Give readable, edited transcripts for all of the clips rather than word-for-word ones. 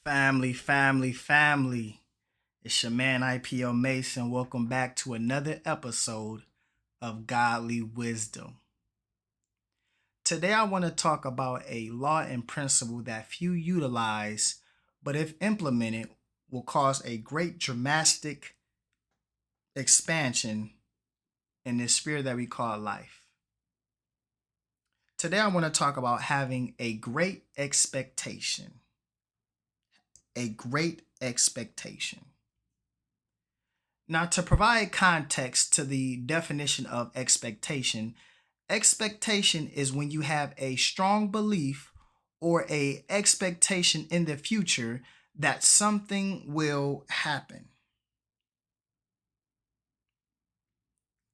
Family. It's your man IPO Mase, and welcome back to another episode of Godly Wisdom. Today, I want to talk about a law and principle that few utilize, but if implemented, will cause a great dramatic expansion in this sphere that we call life. Today, I want to talk about having a great expectation. A great expectation. Now, to provide context to the definition of expectation, expectation is when you have a strong belief or a expectation in the future that something will happen.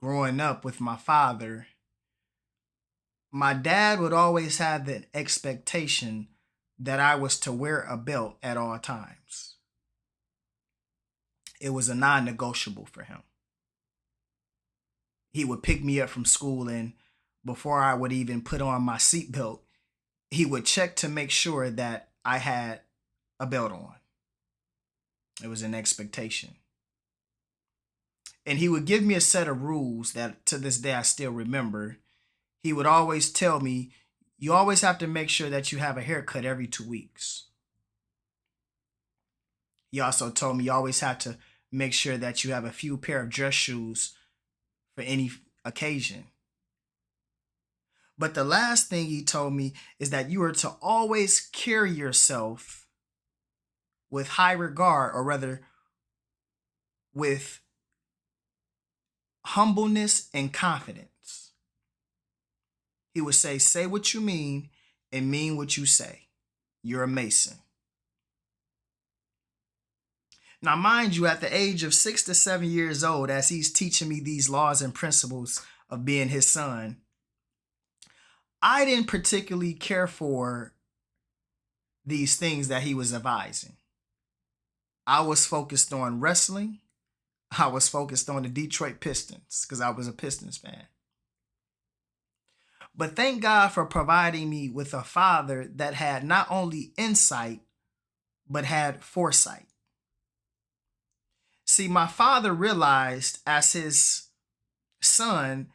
Growing up with my father, my dad would always have the expectation that I was to wear a belt at all times. It was a non-negotiable for him. He would pick me up from school, and before I would even put on my seatbelt, he would check to make sure that I had a belt on. It was an expectation. And he would give me a set of rules that to this day I still remember. He would always tell me, you always have to make sure that you have a haircut every 2 weeks. He also told me you always have to make sure that you have a few pair of dress shoes for any occasion. But the last thing he told me is that you are to always carry yourself with high regard, or rather with humbleness and confidence. He would say what you mean and mean what you say. You're a Mason. Now, mind you, at the age of 6 to 7 years old, as he's teaching me these laws and principles of being his son, I didn't particularly care for these things that he was advising. I was focused on wrestling. I was focused on the Detroit Pistons because I was a Pistons fan. But thank God for providing me with a father that had not only insight, but had foresight. See, my father realized as his son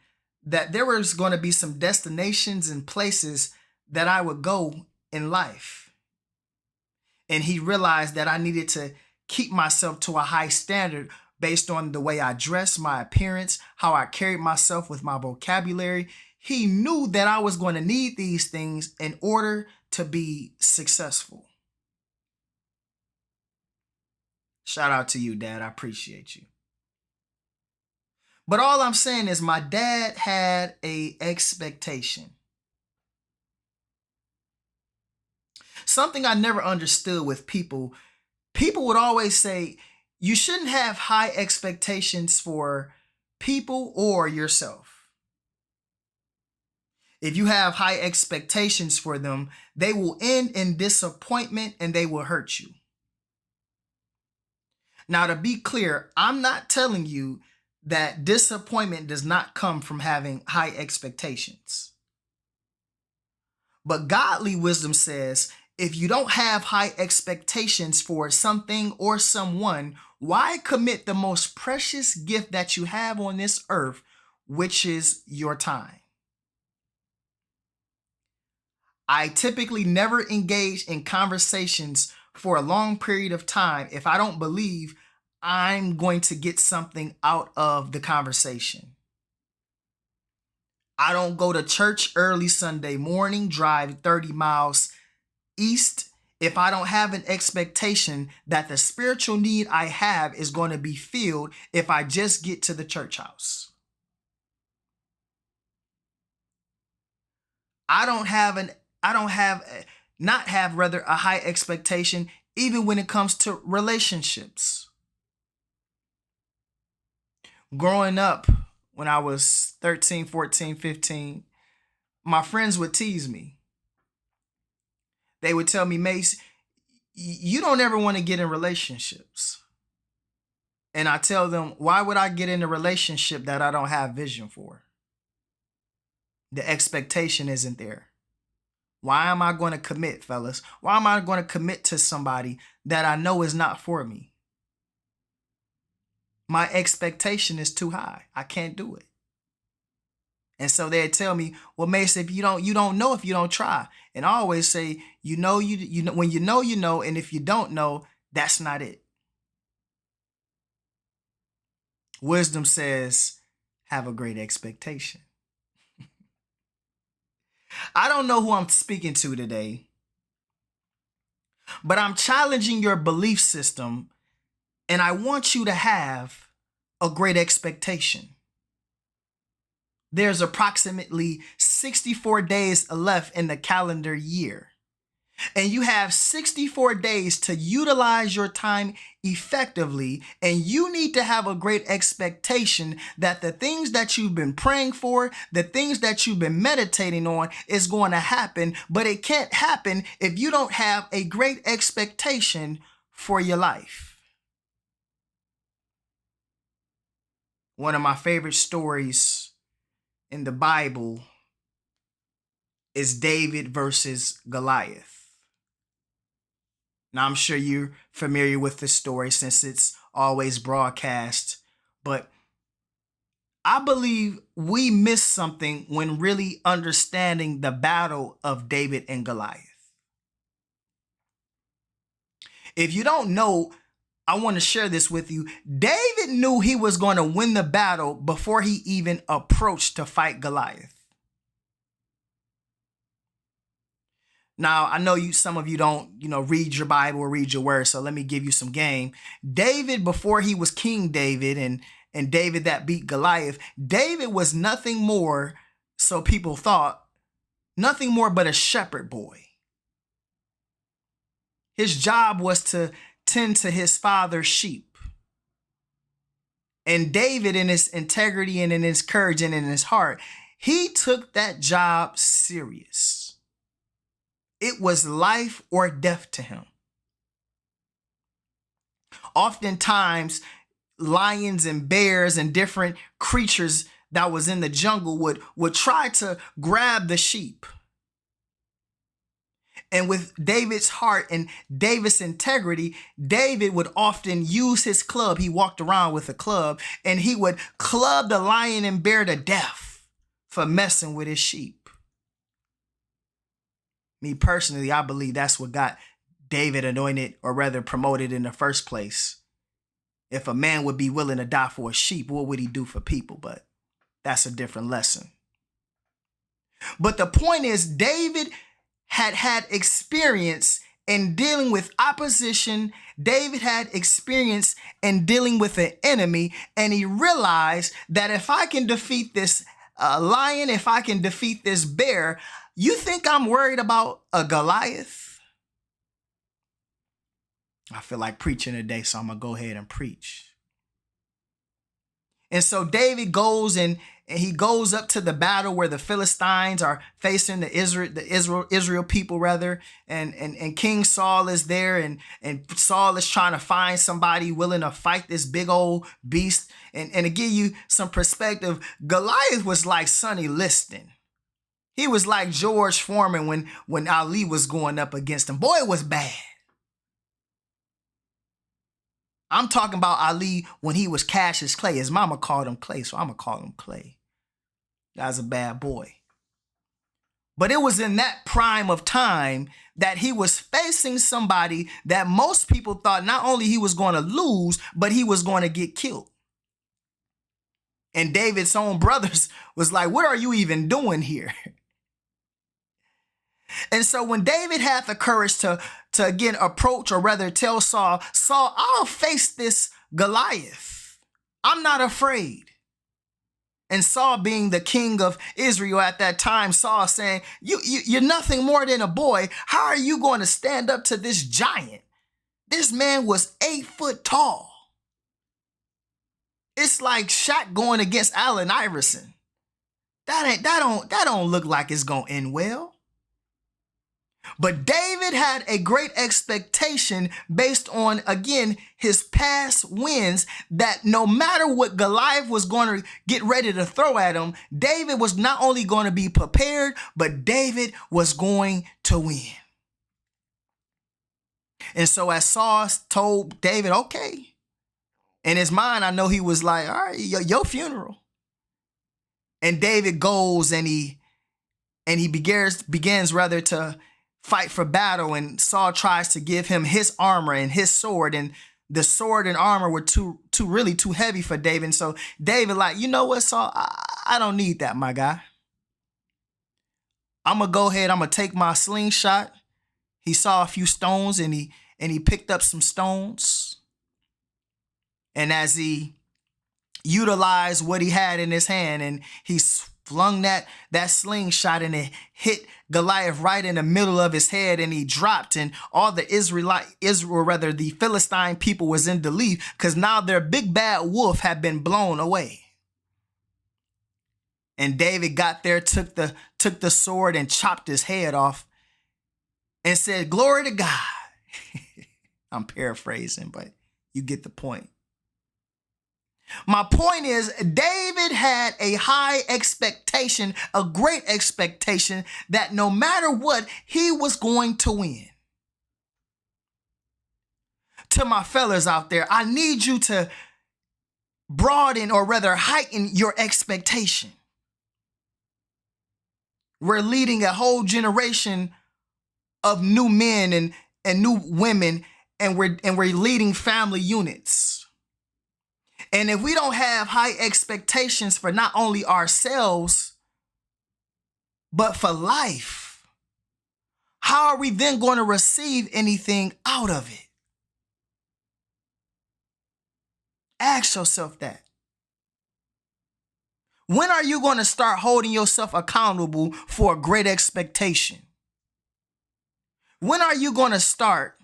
that there was going to be some destinations and places that I would go in life. And he realized that I needed to keep myself to a high standard based on the way I dressed, my appearance, how I carried myself with my vocabulary. He knew that I was going to need these things in order to be successful. Shout out to you, Dad. I appreciate you. But all I'm saying is my dad had an expectation. Something I never understood with people would always say, you shouldn't have high expectations for people or yourself. If you have high expectations for them, they will end in disappointment and they will hurt you. Now, to be clear, I'm not telling you that disappointment does not come from having high expectations. But godly wisdom says, if you don't have high expectations for something or someone, why commit the most precious gift that you have on this earth, which is your time? I typically never engage in conversations for a long period of time if I don't believe I'm going to get something out of the conversation. I don't go to church early Sunday morning, drive 30 miles east if I don't have an expectation that the spiritual need I have is going to be filled if I just get to the church house. I don't have a high expectation even when it comes to relationships. Growing up, when I was 13, 14, 15, my friends would tease me. They would tell me, Mace, you don't ever want to get in relationships. And I tell them, why would I get in a relationship that I don't have vision for? The expectation isn't there. Why am I going to commit, fellas? Why am I going to commit to somebody that I know is not for me? My expectation is too high. I can't do it. And so they tell me, well, Mase, if you don't know if you don't try. And I always say, you know, when you know, and if you don't know, that's not it. Wisdom says, have a great expectation. I don't know who I'm speaking to today, but I'm challenging your belief system, and I want you to have a great expectation. There's approximately 64 days left in the calendar year. And you have 64 days to utilize your time effectively. And you need to have a great expectation that the things that you've been praying for, the things that you've been meditating on is going to happen. But it can't happen if you don't have a great expectation for your life. One of my favorite stories in the Bible is David versus Goliath. Now, I'm sure you're familiar with this story since it's always broadcast, but I believe we miss something when really understanding the battle of David and Goliath. If you don't know, I want to share this with you. David knew he was going to win the battle before he even approached to fight Goliath. Now, I know some of you don't, read your Bible or read your word, so let me give you some game. David, before he was King David and David that beat Goliath, David was nothing more, so people thought, nothing more but a shepherd boy. His job was to tend to his father's sheep. And David, in his integrity and in his courage and in his heart, he took that job serious. It was life or death to him. Oftentimes, lions and bears and different creatures that was in the jungle would try to grab the sheep. And with David's heart and David's integrity, David would often use his club. He walked around with a club, and he would club the lion and bear to death for messing with his sheep. Me personally, I believe that's what got David anointed, or rather promoted in the first place. If a man would be willing to die for a sheep, what would he do for people? But that's a different lesson. But the point is, David had experience in dealing with opposition. David had experience in dealing with an enemy, and he realized that if I can defeat this lion, if I can defeat this bear, you think I'm worried about a Goliath? I feel like preaching today, so I'm going to go ahead and preach. And so David goes and he goes up to the battle where the Philistines are facing the Israel people rather. And King Saul is there, and Saul is trying to find somebody willing to fight this big old beast. And to give you some perspective, Goliath was like Sonny Liston. He was like George Foreman when Ali was going up against him. Boy, it was bad. I'm talking about Ali when he was Cassius Clay. His mama called him Clay, so I'm going to call him Clay. Guy's a bad boy. But it was in that prime of time that he was facing somebody that most people thought not only he was going to lose, but he was going to get killed. And David's own brothers was like, what are you even doing here? And so when David had the courage to again approach, or rather tell Saul, I'll face this Goliath. I'm not afraid. And Saul, being the king of Israel at that time, Saul saying, you're nothing more than a boy. How are you going to stand up to this giant? This man was 8 foot tall. It's like Shaq going against Allen Iverson. That don't look like it's going to end well. But David had a great expectation based on, again, his past wins, that no matter what Goliath was going to get ready to throw at him, David was not only going to be prepared, but David was going to win. And so as Saul told David, okay, in his mind, I know he was like, all right, your funeral. And David goes and he begins rather to fight for battle, and Saul tries to give him his armor and his sword, and the sword and armor were too heavy for David. And so David like, you know what, Saul, I don't need that, my guy. I'm gonna go ahead, I'm gonna take my slingshot. He saw a few stones and he picked up some stones. And as he utilized what he had in his hand, and he flung that slingshot, and it hit Goliath right in the middle of his head, and he dropped, and all the the Philistine people was in disbelief, because now their big bad wolf had been blown away. And David got there, took the sword and chopped his head off and said, "Glory to God." I'm paraphrasing, but you get the point. My point is, David had a high expectation, a great expectation, that no matter what, he was going to win. To my fellas out there, I need you to broaden, or rather heighten, your expectation. We're leading a whole generation of new men and new women, and we're leading family units. And if we don't have high expectations for not only ourselves, but for life, how are we then going to receive anything out of it? Ask yourself that. When are you going to start holding yourself accountable for a great expectation? When are you going to start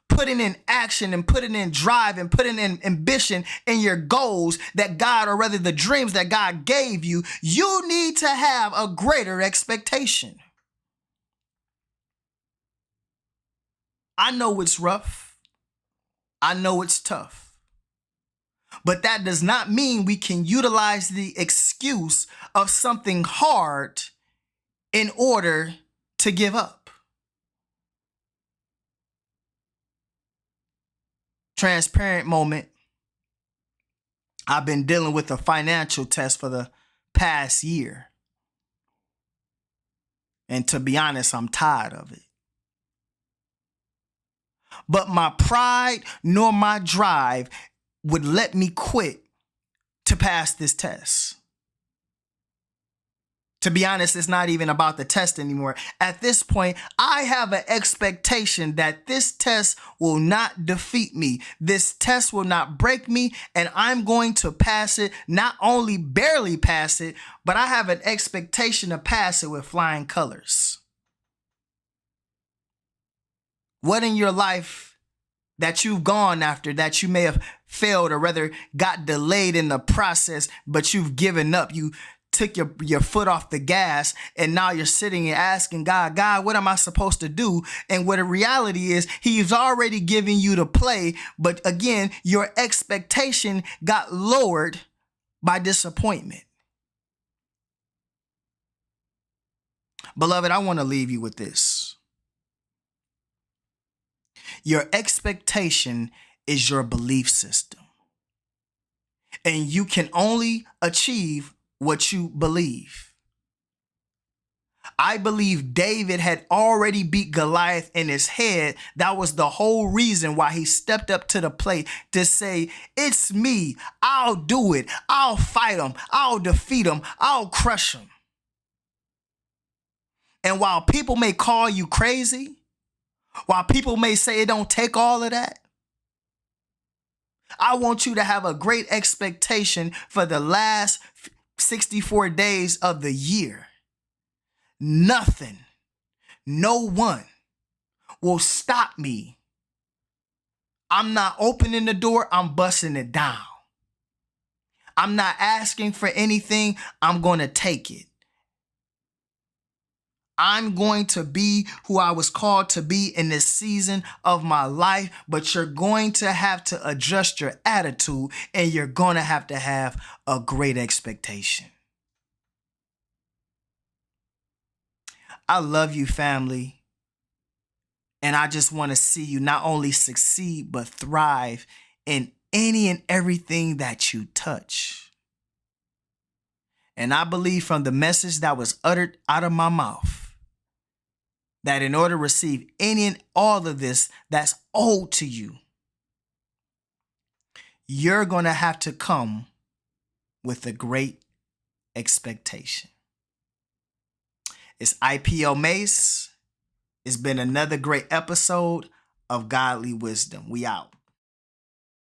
putting in action and putting in drive and putting in ambition in your goals that God, or rather the dreams that God gave you? You need to have a greater expectation. I know it's rough. I know it's tough. But that does not mean we can utilize the excuse of something hard in order to give up. Transparent moment. I've been dealing with a financial test for the past year. And to be honest, I'm tired of it. But my pride nor my drive would let me quit to pass this test. To be honest, it's not even about the test anymore. At this point, I have an expectation that this test will not defeat me. This test will not break me, and I'm going to pass it. Not only barely pass it, but I have an expectation to pass it with flying colors. What in your life that you've gone after, that you may have failed, or rather got delayed in the process, but you've given up? You took your foot off the gas, and now you're sitting and asking God, what am I supposed to do? And what the reality is, he's already given you the play, but again, your expectation got lowered by disappointment. Beloved, I want to leave you with this. Your expectation is your belief system, and you can only achieve what you believe. I believe David had already beat Goliath in his head. That was the whole reason why he stepped up to the plate to say, "It's me. I'll do it. I'll fight him. I'll defeat him. I'll crush him." And while people may call you crazy, while people may say it don't take all of that, I want you to have a great expectation for the last 64 days of the year. Nothing, no one will stop me. I'm not opening the door, I'm busting it down. I'm not asking for anything, I'm going to take it. I'm going to be who I was called to be in this season of my life, but you're going to have to adjust your attitude, and you're going to have a great expectation. I love you, family. And I just want to see you not only succeed, but thrive in any and everything that you touch. And I believe from the message that was uttered out of my mouth, that in order to receive any and all of this that's owed to you, you're going to have to come with a great expectation. It's IPO Mase. It's been another great episode of Godly Wisdom. We out.